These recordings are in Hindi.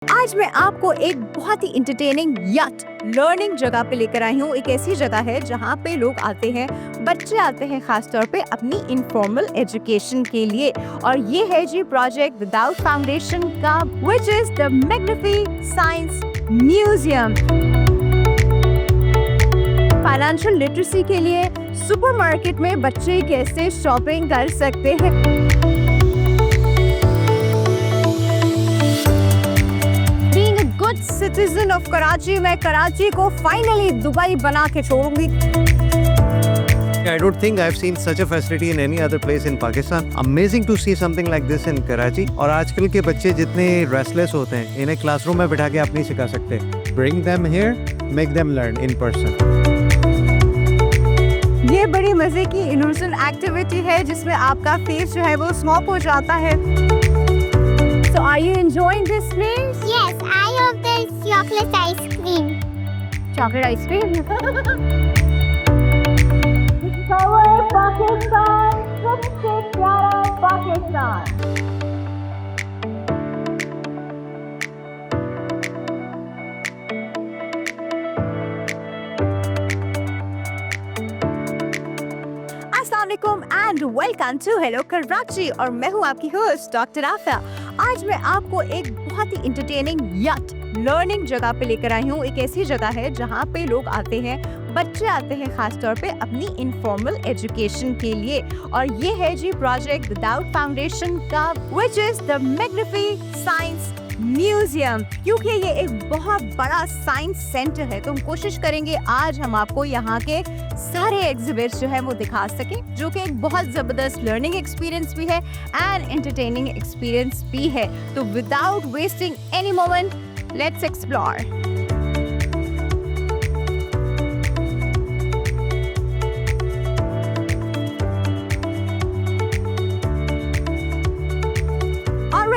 आज मैं आपको एक बहुत ही इंटरटेनिंग यट लर्निंग जगह पे लेकर आई हूँ। एक ऐसी जगह है जहाँ पे लोग आते हैं, बच्चे आते हैं खास तौर पे अपनी इनफॉर्मल एजुकेशन के लिए। और ये है जी प्रोजेक्ट विदाउट फाउंडेशन का, which is the Magnifi science museum. Financial literacy के लिए सुपरमार्केट में बच्चे कैसे शॉपिंग कर सकते हैं। सिटीजन ऑफ कराची, मैं कराची को फाइनली दुबई बना के छोड़ूंगी। I don't think I've seen such a facility in any other place in Pakistan. Amazing to see something like this in Karachi. और आजकल के बच्चे जितने restless होते हैं, इन्हें क्लासरूम में बिठा के आप नहीं सिखा सकते। Bring them here, make them learn in person. ये बड़ी मजे की इनोवेशन एक्टिविटी है जिसमें आपका फेस जो है वो स्मॉप हो जाता है। So are you enjoying this place? Yes, I love this chocolate ice cream. Chocolate ice cream? Pakistan, सबसे प्यारा पाकिस्तान। अस्सलामुअलैकुम and welcome to hello Karachi और मैं हूँ आपकी होस्ट डॉक्टर आफिया। आज मैं आपको एक बहुत ही इंटरटेनिंग यट लर्निंग जगह पे लेकर आई हूँ। एक ऐसी जगह है जहाँ पे लोग आते हैं, बच्चे आते हैं खास तौर पे अपनी इनफॉर्मल एजुकेशन के लिए। और ये है जी प्रोजेक्ट विदाउट फाउंडेशन का, which is the Magnifi science museum. क्योंकि ये एक बहुत बड़ा साइंस सेंटर है तो हम कोशिश करेंगे आज हम आपको यहाँ के सारे एग्जिबिट्स जो है वो दिखा सकें, जो कि एक बहुत जबरदस्त लर्निंग एक्सपीरियंस भी है एंड एंटरटेनिंग एक्सपीरियंस भी है। तो without wasting any moment, let's explore.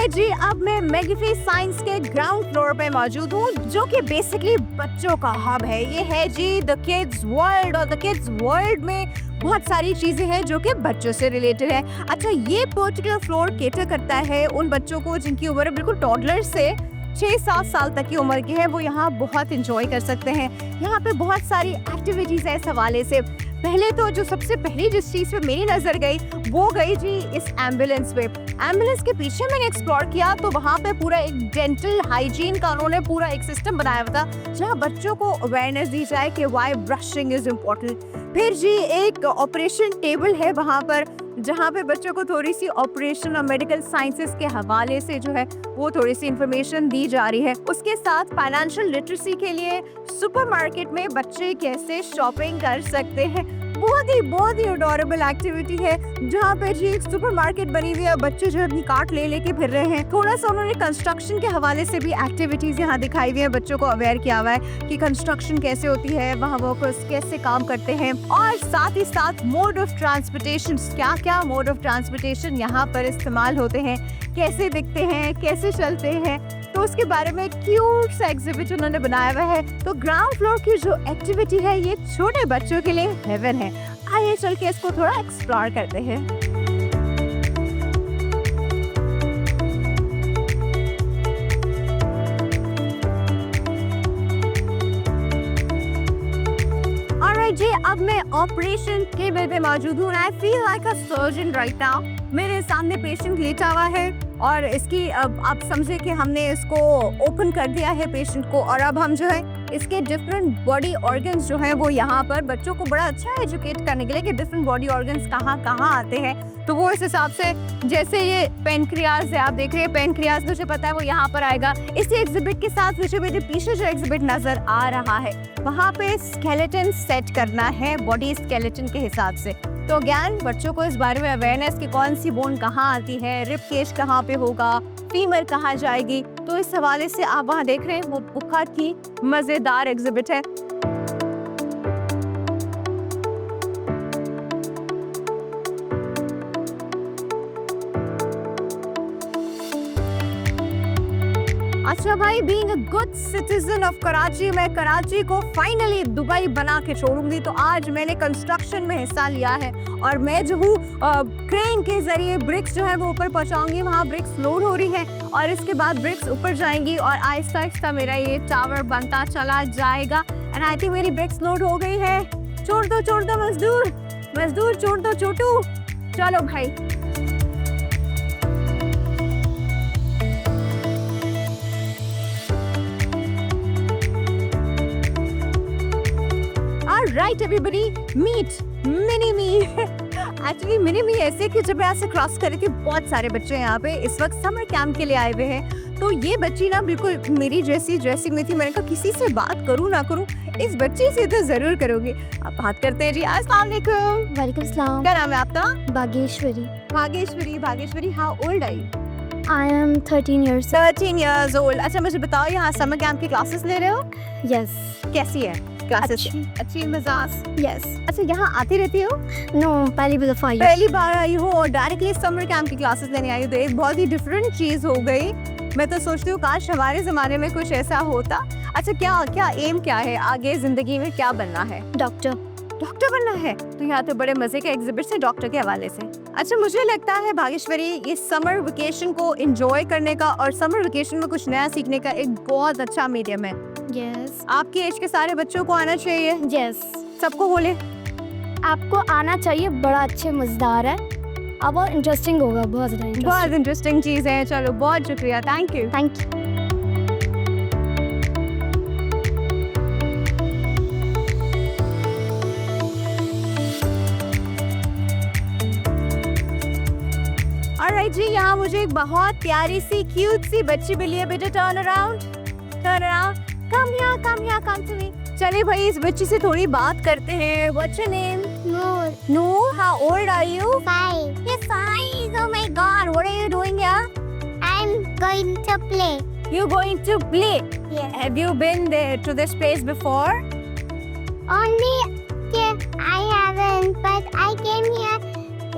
जी अब मैं मैग्निफी साइंस के ग्राउंड फ्लोर पे मौजूद हूँ, जो कि बेसिकली बच्चों का हब है। ये है जी द किड्स वर्ल्ड, और द किड्स वर्ल्ड में बहुत सारी चीजें हैं जो कि बच्चों से रिलेटेड है। अच्छा, ये पर्टिकुलर फ्लोर केटर करता है उन बच्चों को जिनकी उम्र बिल्कुल टॉडलर से 6-7 साल तक की उम्र की है, वो यहाँ बहुत इंजॉय कर सकते हैं। यहाँ पे बहुत सारी एक्टिविटीज है इस हवाले से। पहले तो जो सबसे पहली जिस चीज पे मेरी नजर गई वो गई जी इस एम्बुलेंस पे। एम्बुलेंस के पीछे मैंने एक्सप्लोर किया तो वहाँ पे पूरा एक डेंटल हाइजीन का उन्होंने पूरा एक सिस्टम बनाया हुआ था, जहाँ बच्चों को अवेयरनेस दी जाए कि व्हाई ब्रशिंग इज इम्पोर्टेंट। फिर जी एक ऑपरेशन टेबल है वहाँ पर, जहाँ पे बच्चों को थोड़ी सी ऑपरेशन और मेडिकल साइंसेस के हवाले से जो है वो थोड़ी सी इंफॉर्मेशन दी जा रही है। उसके साथ फाइनेंशियल लिटरेसी के लिए सुपरमार्केट में बच्चे कैसे शॉपिंग कर सकते हैं, बहुत ही अडोरेबल एक्टिविटी है, जहाँ पे जी एक सुपरमार्केट बनी हुई है, बच्चे जो अपनी कार्ट ले लेके फिर रहे हैं। थोड़ा सा उन्होंने कंस्ट्रक्शन के हवाले से भी एक्टिविटीज यहाँ दिखाई हुई है, बच्चों को अवेयर किया हुआ है कि कंस्ट्रक्शन कैसे होती है, वहाँ वर्कर्स कैसे काम करते हैं, और साथ ही साथ मोड ऑफ ट्रांसपोर्टेशन, क्या क्या मोड ऑफ ट्रांसपोर्टेशन यहाँ पर इस्तेमाल होते हैं, कैसे दिखते हैं, कैसे चलते हैं, तो उसके बारे में क्यूट सा एग्जिबिट उन्होंने बनाया हुआ है। तो ग्राउंड फ्लोर की जो एक्टिविटी है ये छोटे बच्चों के लिए हेवन है। आइए चल के इसको थोड़ा एक्सप्लोर करते हैं। ऑलराइट जी, अब मैं ऑपरेशन टेबल पे मौजूद हूँ। I feel like a surgeon right now. मेरे सामने पेशेंट लेटा हुआ है और इसकी अब आप समझे कि हमने इसको ओपन कर दिया है पेशेंट को, और अब हम जो है इसके डिफरेंट बॉडी ऑर्गन्स जो हैं वो यहाँ पर बच्चों को बड़ा अच्छा एजुकेट करने के लिए कि डिफरेंट बॉडी ऑर्गन्स कहाँ कहाँ आते हैं, तो वो इस हिसाब से, जैसे ये पेनक्रियाज है, आप देख रहे हैं पेनक्रियाज, मुझे पता है वो यहाँ पर आएगा। इसी एग्जिबिट के साथ मुझे मेरे पीछे जो एग्जिबिट नजर आ रहा है वहाँ पे स्केलेटन सेट करना है बॉडी स्केलेटन के हिसाब से। तो ज्ञान बच्चों को इस बारे में अवेयरनेस कि कौन सी बोन कहाँ आती है, रिब केज कहाँ पे होगा, फीमर कहाँ जाएगी, तो इस हवाले से आप वहाँ देख रहे हैं वो बहुत ही मजेदार एग्जिबिट है। अच्छा भाई, being a good citizen of Karachi, मैं कराची को फाइनली दुबई बना के छोड़ूंगी। तो आज मैंने कंस्ट्रक्शन में हिस्सा लिया है और मैं जो हूँ क्रेन के जरिए ब्रिक्स जो है वो ऊपर पहुंचाऊंगी। वहाँ ब्रिक्स लोड हो रही है और इसके बाद ब्रिक्स ऊपर जाएंगी और आहिस्ता आहिस्ता मेरा ये टावर बनता चला जाएगा। एंड आई थिंक मेरी ब्रिक्स लोड हो गई है। छोड़ दो मजदूर, मजदूर छोड़ दो छोटू। चलो भाई, राइट एवरीबडी, मीट मिनी मी। एक्चुअली मिनी मी ऐसे कि जब यहाँ से क्रॉस करे थे बहुत सारे बच्चे यहाँ पे इस वक्त समर कैंप के लिए आए हुए हैं। तो ये बच्ची ना बिल्कुल मेरी जैसी ड्रेसिंग में थी। मैंने कहा किसी से बात करूँ ना करूँ, इस बच्ची से तो जरूर करोगे। अब बात करते हैं जी। अस्सलाम वालेकुम। वालेकुम सलाम। क्या नाम है आपका? Bageshwari. Bhageshwari, how old are you? I am 13 years old. 13 years old। अच्छा मुझे बताओ, यहाँ समर कैंप की क्लासेस ले रहे हो? Yes. कैसी है क्लासेस? अच्छी मिजाज? Yes. अच्छा यहाँ आती रहती हो? No, पहली दफा आई हूँ। पहली बार आई हो और डायरेक्टली समर कैंप की क्लासेस लेने आई हो, तो एक बहुत ही डिफरेंट चीज हो गई। मैं तो सोचती हूँ काश हमारे जमाने में कुछ ऐसा होता। अच्छा क्या एम क्या है आगे जिंदगी में, क्या बनना है? डॉक्टर बनना है? तो यहाँ तो बड़े मजे के एग्जिबिट्स हैं डॉक्टर के हवाले से। अच्छा मुझे लगता है भागेश्वरी, ये समर वेकेशन को एंजॉय करने का और समर वेकेशन में कुछ नया सीखने का एक बहुत अच्छा मीडियम है। Yes. आपकी एज के सारे बच्चों को आना चाहिए। Yes. सबको बोले आपको आना चाहिए, बड़ा अच्छे मजेदार है। अब और इंटरेस्टिंग होगा, बहुत ज़्यादा बहुत इंटरेस्टिंग। इंटरेस्टिंग चीज है। चलो बहुत शुक्रिया, thank you. Thank you. Alright जी, यहाँ मुझे एक बहुत प्यारी सी क्यूट सी बच्ची मिली है। बेटा turn around, come to me. चलिए भाई, इस बच्ची से थोड़ी बात करते हैं। What's your name? Noor, how old are you? 5. You're 5. Oh my God, what are you doing here? I'm going to play. You're going to play. Yes. Have you been there to this place before? Only I haven't, but I came here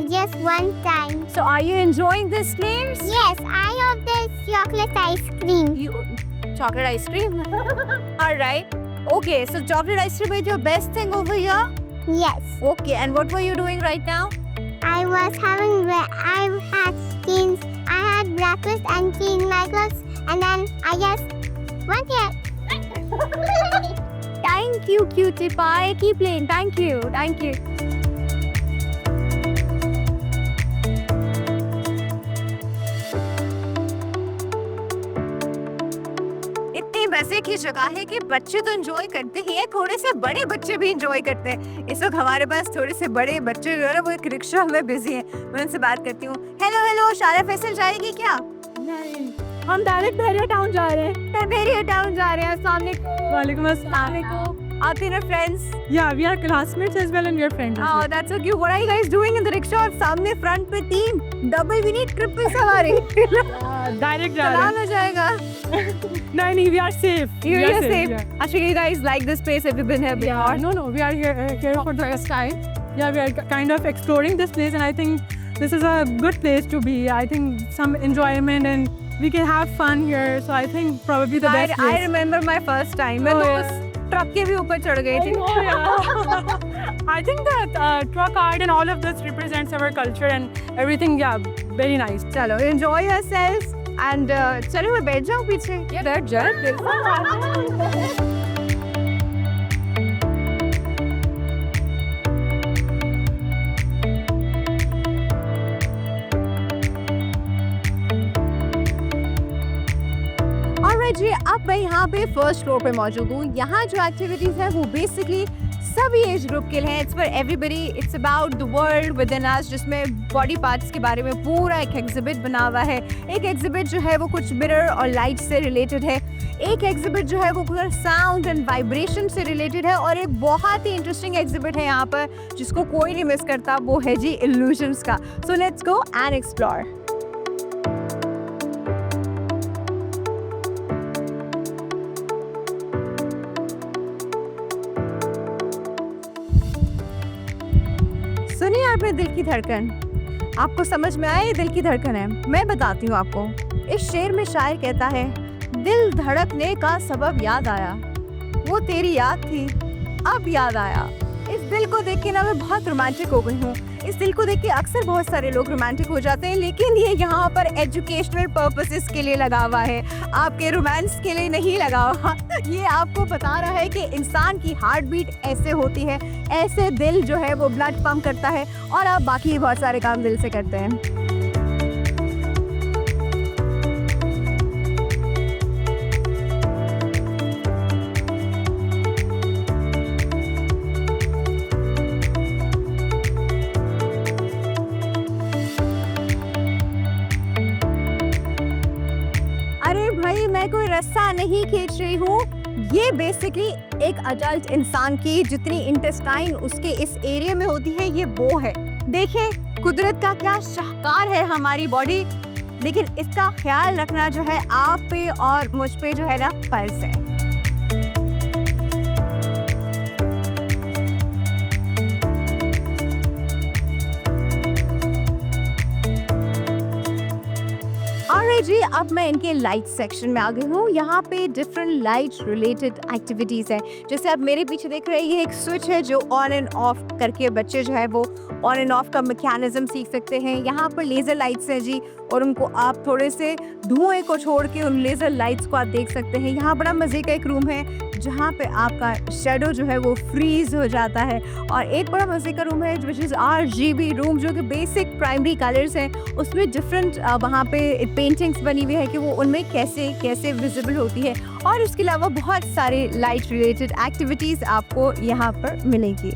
just one time. So are you enjoying this place? Yes, I have this chocolate ice cream. Chocolate ice cream? All right. Okay, so chocolate ice cream is your best thing over here? Yes. Okay, and what were you doing right now? I had breakfast and cleaned my clothes, and then I just went here. Thank you, cutie pie. Keep playing. Thank you. इतनी मजे की जगह है कि बच्चे तो एंजॉय करते ही है, थोड़े से बड़े बच्चे भी एंजॉय करते हैं। इस वक्त हमारे पास थोड़े से बड़े बच्चे जो है वो एक रिक्शा में बिजी हैं। मैं उनसे बात करती हूँ। हेलो, शारा फैसल जाएगी क्या? नहीं, हम डायरेक्ट बहरिया टाउन जा रहे हैं। बहरिया टाउन जा रहे हैं। अस्सलाम वालेकुम। वालेकुम अस्सलाम। Are they your friends? Yeah, we are classmates as well and we are friends. as Oh, well. that's so cute. What are you guys doing in the rickshaw? और सामने फ्रंट पे 3 डबल भी नहीं, ट्रिपल सवारी। Direct जा रहे चलान हो जाएगा। हैं। नहीं, we are safe. You We are are safe. yeah. Actually, you guys like this place? Have you been here Yeah, before? no, we are here for the first time. Yeah, we are kind of exploring this place and I think this is a good place to be. I think some enjoyment and we can have fun here. So I think probably the best I place. remember my first time. मैं Oh, तो yeah. उस ट्रक के भी ऊपर चढ़ गई थी। Oh, yeah. I think that truck art and all of this represents our culture and everything. Yeah, very nice. चलो enjoy yourselves and चलो मैं बैठ जाऊँ पीछे। बैठ जाए। Alright जी, अब मैं यहाँ पे फर्स्ट फ्लोर पे मौजूद हूँ। यहाँ जो एक्टिविटीज है वो बेसिकली सभी एज ग्रुप के लिए हैं। It's for everybody. It's about the world within us, जिसमें बॉडी पार्ट्स के बारे में पूरा एक एग्जिबिट बना हुआ है। एक एग्जिबिट जो है वो कुछ मिरर और लाइट से रिलेटेड है। एक एग्जिबिट जो है वो पूरा साउंड एंड वाइब्रेशन से रिलेटेड है। और एक बहुत ही इंटरेस्टिंग एग्जिबिट है यहाँ पर जिसको कोई नहीं मिस करता, वो है जी इल्यूजन्स का। So let's go and explore. सुनिए आपने दिल की धड़कन, आपको समझ में आया ये दिल की धड़कन है? मैं बताती हूँ आपको। इस शेर में शायर कहता है, दिल धड़कने का सबब याद आया, वो तेरी याद थी अब याद आया। इस दिल को देख के ना मैं बहुत रोमांटिक हो गई हूँ। इस दिल को देख के अक्सर बहुत सारे लोग रोमांटिक हो जाते हैं, लेकिन ये यहाँ पर एजुकेशनल पर्पसेस के लिए लगा हुआ है, आपके रोमांस के लिए नहीं लगा हुआ। ये आपको बता रहा है कि इंसान की हार्ट बीट ऐसे होती है, ऐसे दिल जो है वो ब्लड पंप करता है और आप बाकी बहुत सारे काम दिल से करते हैं। अरे भाई, मैं कोई रस्सा नहीं खींच रही हूँ। ये बेसिकली एक अडल्ट इंसान की जितनी इंटेस्टाइन उसके इस एरिया में होती है, ये वो है। देखिए कुदरत का क्या शाहकार है हमारी बॉडी, लेकिन इसका ख्याल रखना जो है आप पे और मुझ पे जो है ना फर्ज है। जी अब मैं इनके लाइट सेक्शन में आ गई हूँ। यहाँ पे डिफरेंट लाइट रिलेटेड एक्टिविटीज़ हैं। जैसे आप मेरे पीछे देख रहे हैं, ये एक स्विच है जो ऑन एंड ऑफ करके बच्चे जो है वो ऑन एंड ऑफ का मैकेनिज्म सीख सकते हैं। यहाँ पर लेज़र लाइट्स हैं जी, और उनको आप थोड़े से धुएं को छोड़ के उन लेज़र लाइट्स को आप देख सकते हैं। यहाँ बड़ा मज़े का एक रूम है जहाँ पे आपका शेडो जो है वो फ्रीज हो जाता है, और एक बड़ा मज़े का रूम है विच इज़ RGB रूम, जो कि बेसिक प्राइमरी कलर्स हैं। उसमें डिफरेंट वहाँ पे पेंटिंग्स बनी हुई है कि वो उनमें कैसे कैसे विजिबल होती है, और इसके अलावा बहुत सारे लाइट रिलेटेड एक्टिविटीज़ आपको यहाँ पर मिलेगी।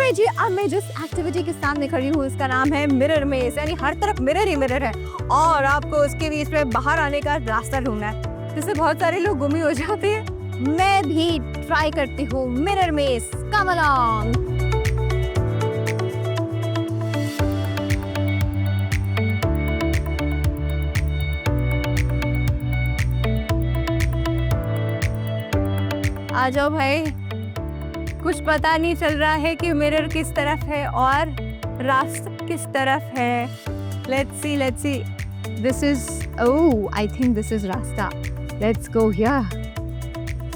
जी अब मैं जिस एक्टिविटी के सामने खड़ी हूँ उसका नाम है मिरर मेज, यानी हर तरफ मिरर ही मिरर है और आपको उसके बीच में बाहर आने का रास्ता ढूंढना है, जिससे बहुत सारे लोग गुम हो जाते हैं। मैं भी ट्राई करती हूँ मिरर मेज, कम अलोंग। आ जाओ भाई, कुछ पता नहीं चल रहा है कि मिरर किस तरफ है और रास्ता किस तरफ है। Let's see. This is, oh, I think this is रास्ता. Let's go here.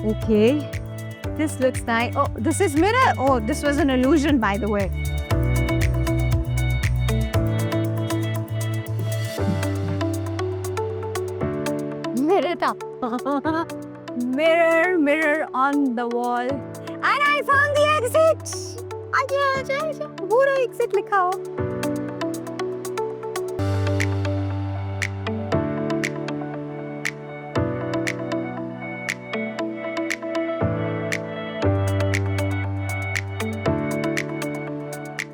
Okay. This looks nice. Oh, this is mirror. Oh, this was an illusion, by the way. Mirror था. Mirror on the wall. And I found the exit. आजा पूरा exit लिखा हो।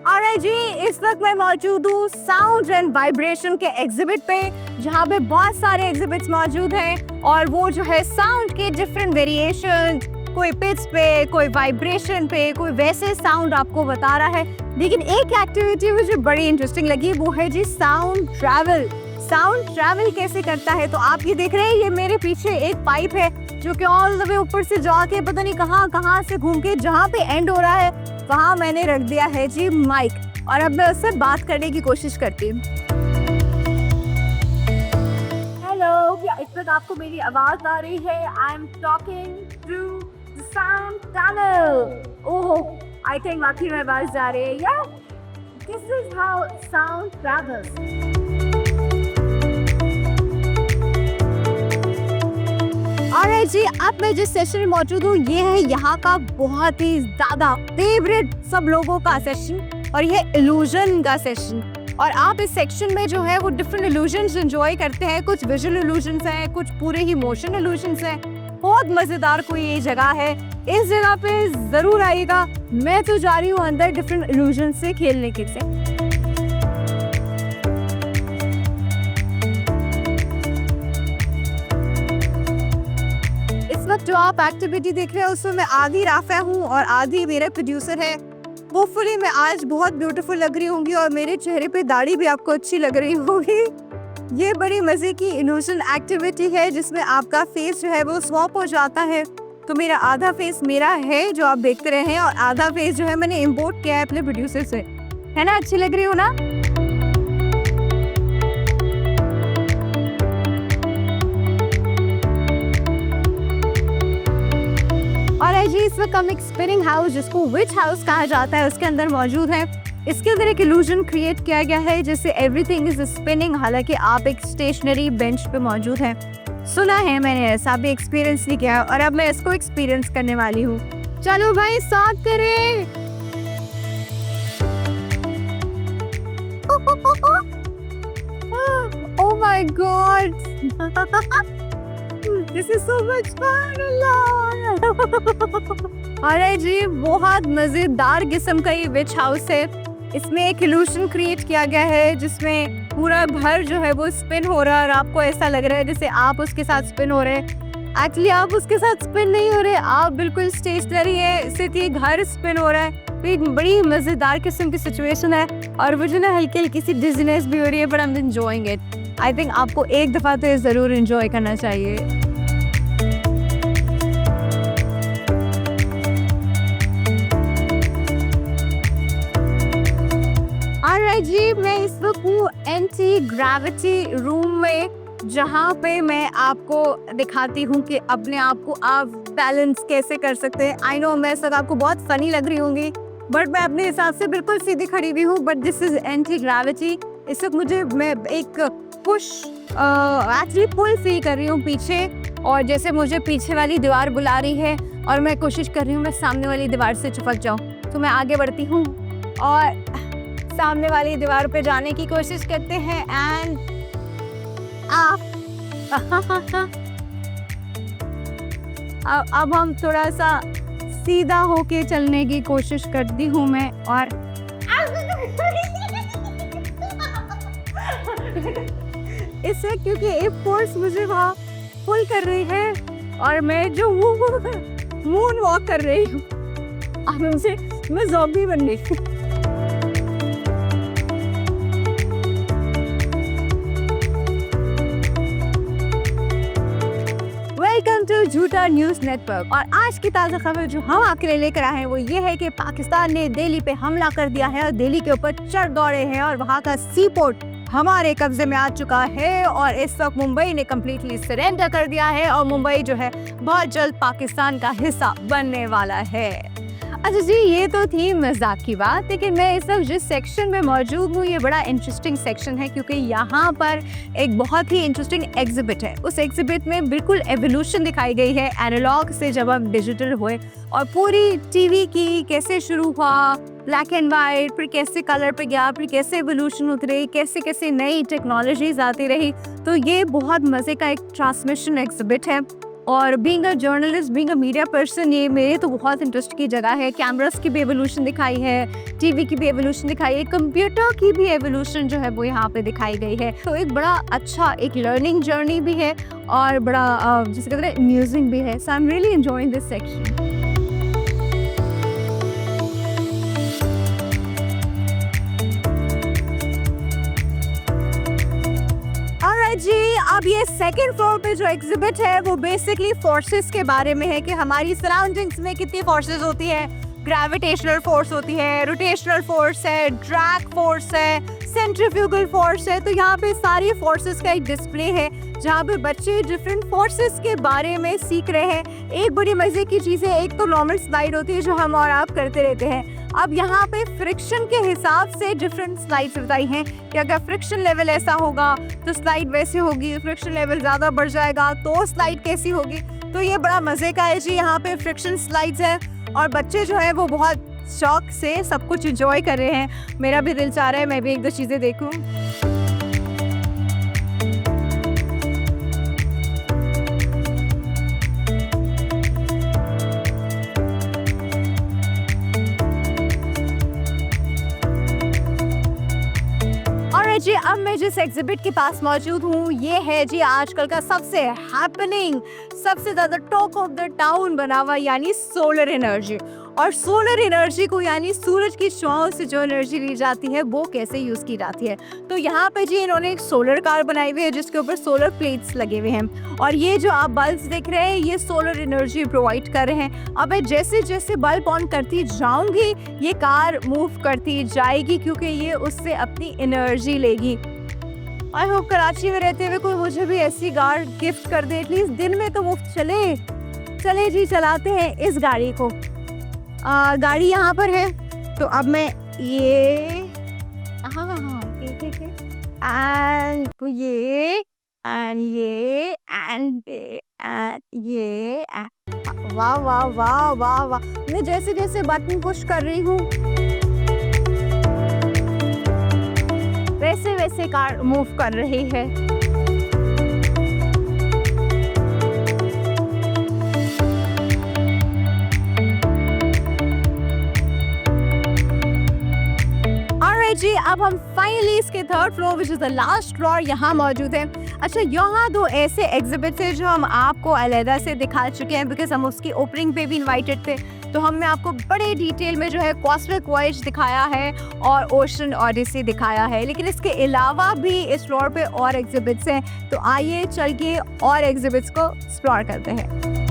अरे जी, इस वक्त मैं मौजूद हूँ साउंड एंड वाइब्रेशन के एग्जिबिट पे, जहाँ पे बहुत सारे एग्जिबिट्स मौजूद हैं, और वो जो है साउंड के डिफरेंट वेरिएशन, कोई पिच पे, कोई वाइब्रेशन पे, कोई वैसे साउंड आपको बता रहा है। लेकिन एक एक्टिविटी मुझे बड़ी इंटरेस्टिंग लगी, वो है जी साउंड ट्रैवल। साउंड ट्रैवल कैसे करता है? तो आप ये देख रहे हैं, ये मेरे पीछे एक पाइप है जो कि ऑल द वे ऊपर से जाके पता नहीं कहाँ से घूम के जहाँ पे एंड हो रहा है वहाँ मैंने रख दिया है जी माइक, और अब मैं उससे बात करने की कोशिश करती हूँ। हेलो, क्या इस वक्त आपको मेरी आवाज आ रही है? I am talking through the sound tunnel. Oh, I think वाकई में आवाज जा रही है। या this is how sound travels. अरे जी, अब मैं जिस सेशन में मौजूद हूँ ये है यहाँ का बहुत ही ज्यादा फेवरेट सब लोगों का सेशन, और ये इल्यूजन का सेशन। और आप इस सेक्शन में जो है वो डिफरेंट इल्यूजन्स एंजॉय करते हैं। कुछ विजुअल इल्यूजन्स हैं, कुछ पूरे ही मोशन इल्यूजन्स हैं। बहुत मजेदार कोई ये जगह है, इस जगह पे जरूर आइएगा। मैं तो जा रही हूँ अंदर डिफरेंट इल्यूजन से खेलने के लिए। जो आप एक्टिविटी देख रहे हैं उसमें मैं आधी राफा हूँ और आधी मेरा प्रोड्यूसर है। होपफुली मैं आज बहुत ब्यूटीफुल लग रही होंगी और मेरे चेहरे पे दाढ़ी भी आपको अच्छी लग रही होगी। ये बड़ी मजे की इल्यूजन एक्टिविटी है जिसमें आपका फेस जो है वो स्वैप हो जाता है तो मेरा आधा फेस मेरा है जो आप देखते रहे हैं, और आधा फेस जो है मैंने इम्पोर्ट किया है अपने प्रोड्यूसर से। है ना, अच्छी लग रही हो ना? और है जी इस वक्त हम एक स्पिनिंग हाउस, जिसको विच हाउस कहा जाता है, उसके अंदर मौजूद है। इसके अंदर एक इल्यूजन क्रिएट किया गया है जिससे एवरीथिंग इज स्पिनिंग, हालांकि आप एक स्टेशनरी बेंच पे मौजूद हैं। सुना है मैंने, ऐसा भी एक्सपीरियंस नहीं किया, और अब मैं इसको एक्सपीरियंस करने वाली हूँ। चलो भाई स्टार्ट करें। Oh my God! This is so much fun! अरे जी बहुत मजेदार किस्म का ये विच हाउस है। इसमें एक इल्यूशन क्रिएट किया गया है जिसमें पूरा घर जो है वो स्पिन हो रहा है, और आपको ऐसा लग रहा है जैसे आप उसके साथ स्पिन हो रहे हैं। एक्चुअली आप उसके साथ स्पिन नहीं हो रहे, आप बिल्कुल स्टेशनरी है, सिर्फ ये घर स्पिन हो रहा है। तो एक बड़ी मजेदार किस्म की सिचुएशन है, और मुझे ना हल्की हल्की सी डिजीनेस भी हो रही है, but I am enjoying it. I think आपको एक दफ़ा तो ये ज़रूर एंजॉय करना चाहिए। ऑलराइट जी, मैं इस वक्त हूँ एंटी ग्रेविटी रूम में, जहाँ पे मैं आपको दिखाती हूँ कि अपने आप को आप बैलेंस कैसे कर सकते हैं। आई नो मैं सब आपको बहुत फनी लग रही होंगी, बट मैं अपने हिसाब से बिल्कुल सीधी खड़ी हुई हूँ, but this is anti gravity. इस वक्त मैं एक पुश एक्चुअली पुल फील कर रही हूँ पीछे, और जैसे मुझे पीछे वाली दीवार बुला रही है और मैं कोशिश कर रही हूँ मैं सामने वाली दीवार से चिपक जाऊँ। तो मैं आगे बढ़ती हूँ और सामने वाली दीवार पे जाने की कोशिश करते हैं, एंड अब हम थोड़ा सा सीधा होके चलने की कोशिश करती हूँ मैं, और इससे क्योंकि एक फोर्स मुझे वहाँ पुल कर रही है, और मैं जो मून वॉक कर रही हूँ, अब उनसे मैं ज़ॉम्बी बन गई। वेलकम टू झूठा न्यूज नेटवर्क। और आज की ताज़ा खबर जो हम आपके लिए लेकर आए हैं वो ये है कि पाकिस्तान ने दिल्ली पे हमला कर दिया है, और दिल्ली के ऊपर चढ़ दौड़े हैं, और वहाँ का सी पोर्ट हमारे कब्जे में आ चुका है, और इस वक्त मुंबई ने कम्प्लीटली सरेंडर कर दिया है, और मुंबई जो है बहुत जल्द पाकिस्तान का हिस्सा बनने वाला है। अच्छा जी, ये तो थी मजाक की बात, लेकिन मैं इस वक्त जिस सेक्शन में मौजूद हूँ ये बड़ा इंटरेस्टिंग सेक्शन है, क्योंकि यहाँ पर एक बहुत ही इंटरेस्टिंग एग्जिबिट है। उस एग्जिबिट में बिल्कुल एवोल्यूशन दिखाई गई है, एनालॉग से जब हम डिजिटल हुए, और पूरी टीवी की कैसे शुरू हुआ, ब्लैक एंड वाइट, फिर कैसे कलर पे गया, फिर कैसे एवोल्यूशन उतरी, कैसे कैसे नई टेक्नोलॉजीज आती रही। तो ये बहुत मज़े का एक ट्रांसमिशन एग्जिबिट है, और being a journalist, being a media person, ये मेरे तो बहुत इंटरेस्ट की जगह है। कैमरास की भी एवोल्यूशन दिखाई है, टीवी की भी एवोल्यूशन दिखाई है, कंप्यूटर की भी एवोल्यूशन जो है वो यहाँ पे दिखाई गई है। तो एक बड़ा अच्छा एक लर्निंग जर्नी भी है, और बड़ा जिसे कहते हैं अम्यूजिंग भी है। So I am really enjoying this section. जी, अब ये सेकंड फ्लोर पे जो एग्जिबिट है वो बेसिकली फोर्सेस के बारे में है, कि हमारी सराउंडिंग्स में कितनी फोर्सेस होती है। ग्रेविटेशनल फोर्स होती है, रोटेशनल फोर्स है, ड्रैग फोर्स है, सेंट्रीफ्यूगल फोर्स है। तो यहाँ पे सारी फोर्सेस का एक डिस्प्ले है, जहाँ पे बच्चे डिफरेंट फोर्सेस के बारे में सीख रहे हैं। एक बड़ी मजे की चीज़ है, एक तो नॉर्मल स्लाइड होती है जो हम और आप करते रहते हैं। अब यहाँ पे फ्रिक्शन के हिसाब से डिफरेंट स्लाइड्स बताई हैं कि अगर फ्रिक्शन लेवल ऐसा होगा तो स्लाइड वैसे होगी, फ्रिक्शन लेवल ज़्यादा बढ़ जाएगा तो स्लाइड कैसी होगी। तो ये बड़ा मज़े का है जी। यहाँ पे फ्रिक्शन स्लाइड्स है, और बच्चे जो है वो बहुत शौक से सब कुछ एंजॉय कर रहे हैं। मेरा भी दिल चाह रहा है मैं भी एक दो चीज़ें देखूँ। जी, अब मैं जिस एग्जिबिट के पास मौजूद हूँ ये है जी आजकल का सबसे हैपनिंग, सबसे ज़्यादा टॉक ऑफ द टाउन बना हुआ, यानी सोलर एनर्जी। और सोलर एनर्जी को यानी सूरज की छांव से जो एनर्जी ली जाती है वो कैसे यूज की जाती है। तो यहाँ पे जी इन्होंने एक सोलर कार बनाई हुई है जिसके ऊपर सोलर प्लेट्स लगे हुए हैं और ये जो आप बल्ब्स देख रहे हैं ये सोलर एनर्जी प्रोवाइड कर रहे हैं। अब मैं जैसे जैसे बल्ब ऑन करती जाऊंगी ये कार मूव करती जाएगी क्योंकि ये उससे अपनी एनर्जी लेगी। आई होप कराची में रहते हुए कोई मुझे भी ऐसी कार गिफ्ट कर दे, एटलीस्ट दिन में तो मुफ्त चले जी चलाते हैं इस गाड़ी को। गाड़ी यहाँ पर है तो अब मैं ये वाह वाह वाह वाह वाह। मैं जैसे जैसे बटन पुश कर रही हूँ वैसे वैसे कार मूव कर रही है। जी अब हम फाइनली इसके third floor which is the last floor यहाँ मौजूद है। अच्छा यहाँ दो ऐसे एग्जिबिट्स है जो हम आपको अलहदा से दिखा चुके हैं बिकॉज हम उसकी ओपनिंग पे भी इनवाइटेड थे। तो हमने आपको बड़े डिटेल में जो है कॉस्मिक वॉयज दिखाया है और ओशन ऑडिसी दिखाया है, लेकिन इसके अलावा भी इस फ्लोर पे और एग्जिबिट्स हैं। तो आइए चल के और एग्जिबिट्स को एक्सप्लोर करते हैं।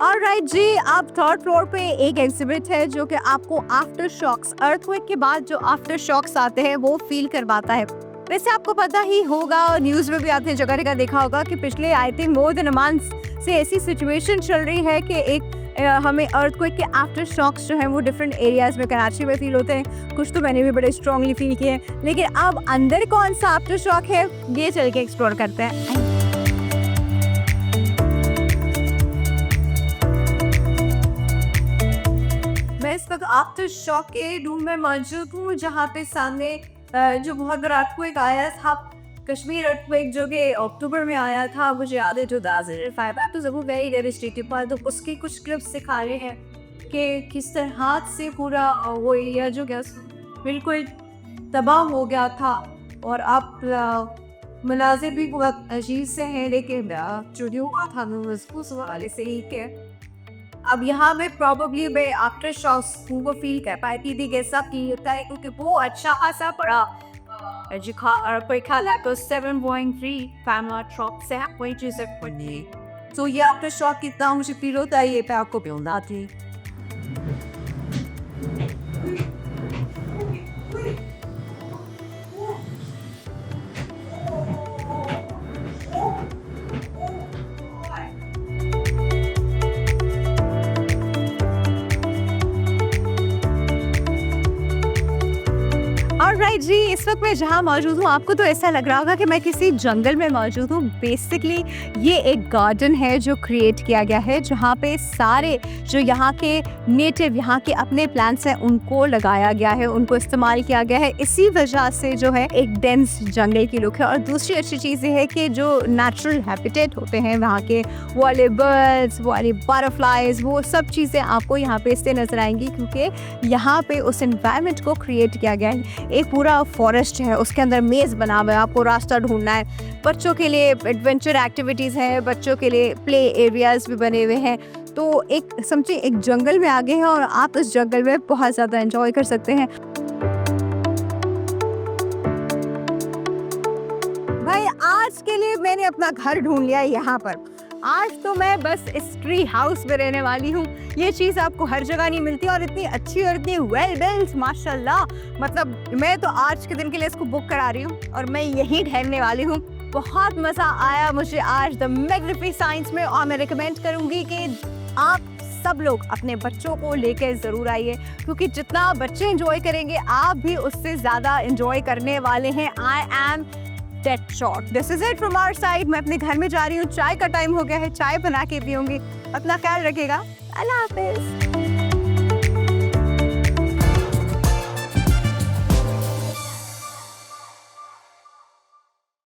ऑलराइट जी, अब थर्ड फ्लोर पे एक एग्जिबिट है जो कि आपको आफ्टर शॉक्स, अर्थक्वेक के बाद जो आफ्टर शॉक्स आते हैं वो फील करवाता है। वैसे आपको पता ही होगा और न्यूज़ में भी आपने जगह जगह देखा होगा कि पिछले I think more than a month से ऐसी सिचुएशन चल रही है कि एक हमें अर्थक्वेक के आफ्टर शॉक्स जो हैं वो डिफरेंट एरियाज़ में कराची में फील होते हैं। कुछ तो मैंने भी बड़े स्ट्रांगली फील किए हैं, लेकिन अब अंदर कौन सा आफ्टर शॉक है ये चल के एक्सप्लोर करते हैं। मैं इस वक्त आफ्टर शॉक के रूम में मौजूद हूँ जहाँ पे सामने जो बहुत बड़ा अर्थक्वेक आया था, कश्मीर अर्थक्वेक जो कि अक्टूबर में आया था, मुझे याद है 2005 तो जब वो वेरी डेविस्टेटिव था। तो उसके कुछ क्लिप्स दिखा रहे हैं कि किस तरह से पूरा वो एरिया जो गया बिल्कुल तबाह हो गया था। और आप मनाजिर भी बहुत अजीब से हैं, लेकिन जो हुआ था उस वाले से ही के अब यहाँ में प्रॉब्ली मैं आफ्टर शॉक्स को फील कर पाती थी कैसा फील होता है, क्योंकि वो अच्छा खासा पड़ा कोई खाला तो 7.3 फैमिला ट्रॉप से कोई चीज़ पड़ी। तो ये आफ्टर शॉक कितना मुझे फील होता है ये पे आपको बताना थी। राइट जी, इस वक्त मैं जहाँ मौजूद हूँ आपको तो ऐसा लग रहा होगा कि मैं किसी जंगल में मौजूद हूँ। बेसिकली ये एक गार्डन है जो क्रिएट किया गया है जहाँ पे सारे जो यहाँ के नेटिव यहाँ के अपने प्लांट्स हैं उनको लगाया गया है, उनको इस्तेमाल किया गया है। इसी वजह से जो है एक डेंस जंगल की लुक है। और दूसरी अच्छी चीज़ ये है कि जो नेचुरल हैबिटेट होते हैं वहाँ के वो वाले बर्ड्स, वो वाले बटरफ्लाइज, वो सब चीज़ें आपको यहाँ पे इससे नजर आएंगी क्योंकि यहाँ पे उस एनवायरनमेंट को क्रिएट किया गया है। एक पूरा फॉरेस्ट है, उसके अंदर मेज़ बना हुआ है, आपको रास्ता ढूंढना है। बच्चों के लिए एडवेंचर एक्टिविटीज़ हैं, बच्चों के लिए प्ले एरियाज़ भी बने हुए हैं। तो एक समझिए एक जंगल में आ गए हैं और आप इस जंगल में बहुत ज़्यादा एंजॉय कर सकते हैं। भाई आज के लिए मैंने अपना घर ढूंढ लिया यहाँ पर। आज तो मैं बस इस ट्री हाउस में रहने वाली हूँ। ये चीज़ आपको हर जगह नहीं मिलती और इतनी अच्छी और इतनी वेल बिल्ट माशाल्लाह। मतलब मैं तो आज के दिन के लिए इसको बुक करा रही हूँ और मैं यहीं ठहरने वाली हूँ। बहुत मज़ा आया मुझे आज द मैग्निफिसेंट साइंस में और मैं रिकमेंड करूँगी कि आप सब लोग अपने बच्चों को लेकर ज़रूर आइए क्योंकि जितना बच्चे एंजॉय करेंगे आप भी उससे ज़्यादा एंजॉय करने वाले हैं। I am dead shot. This is it from our side. मैं अपने घर में जा रही हूँ, चाय का टाइम हो गया है, चाय बना के पीऊंगी। अपना ख्याल रखिएगा। अल्लाह हाफिज़।